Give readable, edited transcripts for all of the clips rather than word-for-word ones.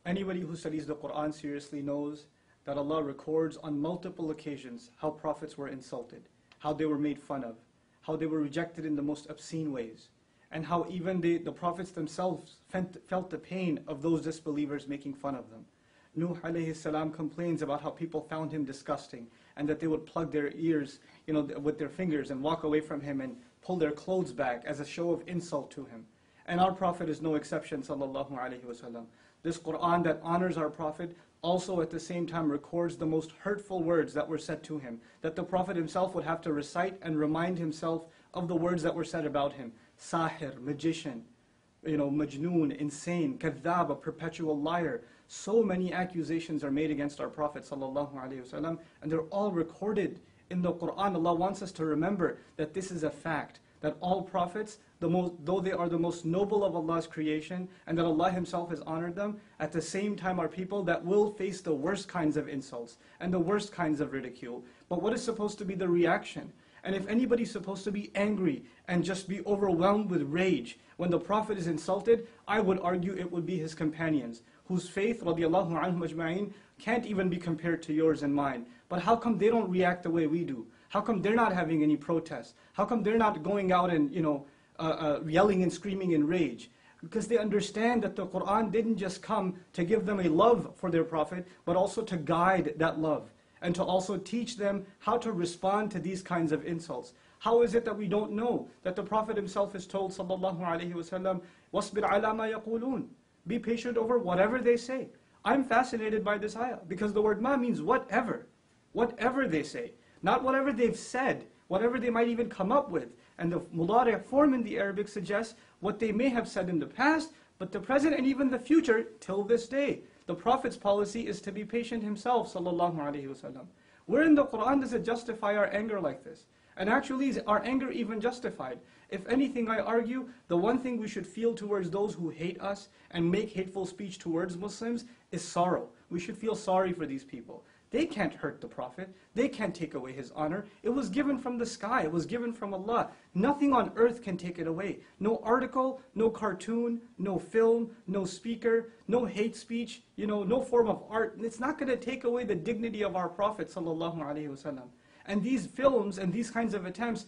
Anybody who studies the Quran seriously knows that Allah records on multiple occasions how prophets were insulted, how they were made fun of, how they were rejected in the most obscene ways, and how even the prophets themselves felt the pain of those disbelievers making fun of them. Nuh alayhi salam complains about how people found him disgusting, and that they would plug their ears, with their fingers and walk away from him and pull their clothes back as a show of insult to him. And our Prophet is no exception, sallallahu alaihi wasallam. This Quran that honors our Prophet also at the same time records the most hurtful words that were said to him, that the Prophet himself would have to recite and remind himself of the words that were said about him. Sahir, magician, majnoon, insane, kadhab, a perpetual liar. So many accusations are made against our Prophet sallallahu alaihi wasallam, and they're all recorded in the Quran. Allah wants us to remember that this is a fact, that all prophets, though they are the most noble of Allah's creation, and that Allah Himself has honored them, at the same time are people that will face the worst kinds of insults and the worst kinds of ridicule. But what is supposed to be the reaction? And if anybody's supposed to be angry and just be overwhelmed with rage when the Prophet is insulted, I would argue it would be his companions, whose faith, radiallahu anhum ajma'in, can't even be compared to yours and mine. But how come they don't react the way we do? How come they're not having any protests? How come they're not going out and yelling and screaming in rage? Because they understand that the Quran didn't just come to give them a love for their Prophet, but also to guide that love, and to also teach them how to respond to these kinds of insults. How is it that we don't know that the Prophet himself is told, sallallahu alaihi wasallam, وَاصْبِرْ عَلَى مَا يَقُولُونَ, be patient over whatever they say. I'm fascinated by this ayah, because the word ma means whatever. Whatever they say. Not whatever they've said, whatever they might even come up with. And the mudari' form in the Arabic suggests what they may have said in the past, but the present and even the future till this day. The Prophet's policy is to be patient himself, sallallahu alaihi wasallam. Where in the Quran does it justify our anger like this? And actually, is our anger even justified? If anything, I argue, the one thing we should feel towards those who hate us and make hateful speech towards Muslims is sorrow. We should feel sorry for these people. They can't hurt the Prophet. They can't take away his honor. It was given from the sky. It was given from Allah. Nothing on earth can take it away. No article, no cartoon, no film, no speaker, no hate speech, no form of art. It's not going to take away the dignity of our Prophet sallallahu alaihi wasallam. And these films and these kinds of attempts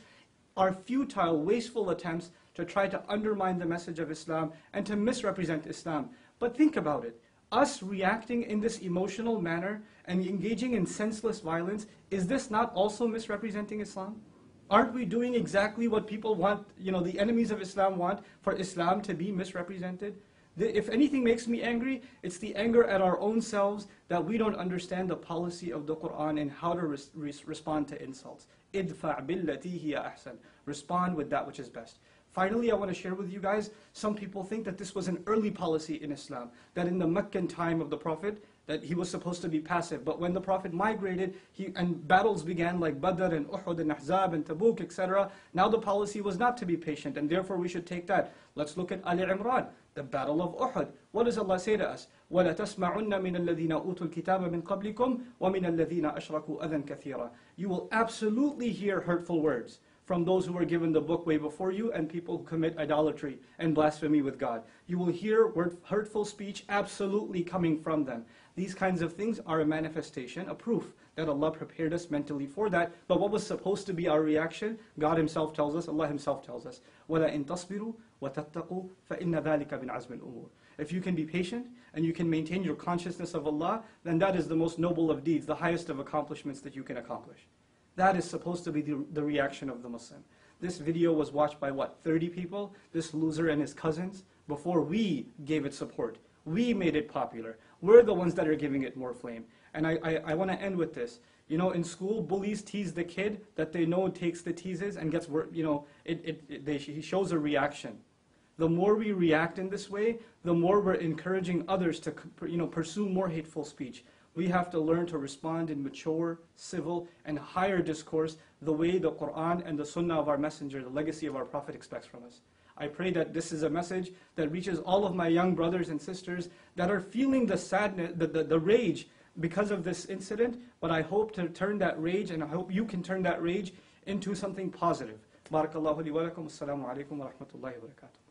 are futile, wasteful attempts to try to undermine the message of Islam and to misrepresent Islam. But think about it. Us reacting in this emotional manner and engaging in senseless violence, is this not also misrepresenting Islam? Aren't we doing exactly what people want, the enemies of Islam want, for Islam to be misrepresented? If anything makes me angry, it's the anger at our own selves that we don't understand the policy of the Quran and how to respond to insults. Idfa' billati hiya ahsan. Respond with that which is best. Finally, I want to share with you guys, some people think that this was an early policy in Islam, that in the Meccan time of the Prophet, that he was supposed to be passive. But when the Prophet migrated, and battles began like Badr and Uhud and Ahzab and Tabuk, etc., now the policy was not to be patient, and therefore we should take that. Let's look at Ali Imran, the battle of Uhud. What does Allah say to us? وَلَا تَسْمَعُنَّ مِنَ الَّذِينَ أُوتُوا الْكِتَابَ مِنْ قَبْلِكُمْ وَمِنَ الَّذِينَ أَشْرَكُوا أَذًى كَثِيرًا. You will absolutely hear hurtful words from those who were given the book way before you and people who commit idolatry and blasphemy with God. You will hear hurtful speech absolutely coming from them. These kinds of things are a manifestation, a proof that Allah prepared us mentally for that. But what was supposed to be our reaction, God Himself tells us, Allah Himself tells us, وَلَا إِن تَصْبِرُوا وَتَتَّقُوا فَإِنَّ ذَلِكَ مِنْ عَزْمِ الْأُمُورِ. If you can be patient and you can maintain your consciousness of Allah, then that is the most noble of deeds, the highest of accomplishments that you can accomplish. That is supposed to be the reaction of the Muslim. This video was watched by 30 people? This loser and his cousins? Before we gave it support. We made it popular. We're the ones that are giving it more flame. And I want to end with this. In school, bullies tease the kid that they know takes the teases and gets, he shows a reaction. The more we react in this way, the more we're encouraging others to, pursue more hateful speech. We have to learn to respond in mature, civil, and higher discourse the way the Quran and the Sunnah of our Messenger, the legacy of our Prophet, expects from us. I pray that this is a message that reaches all of my young brothers and sisters that are feeling the sadness, the rage because of this incident, but I hope to turn that rage, and I hope you can turn that rage into something positive. Barakallahu li wa lakum. Assalamu alaikum wa rahmatullahi wa barakatuh.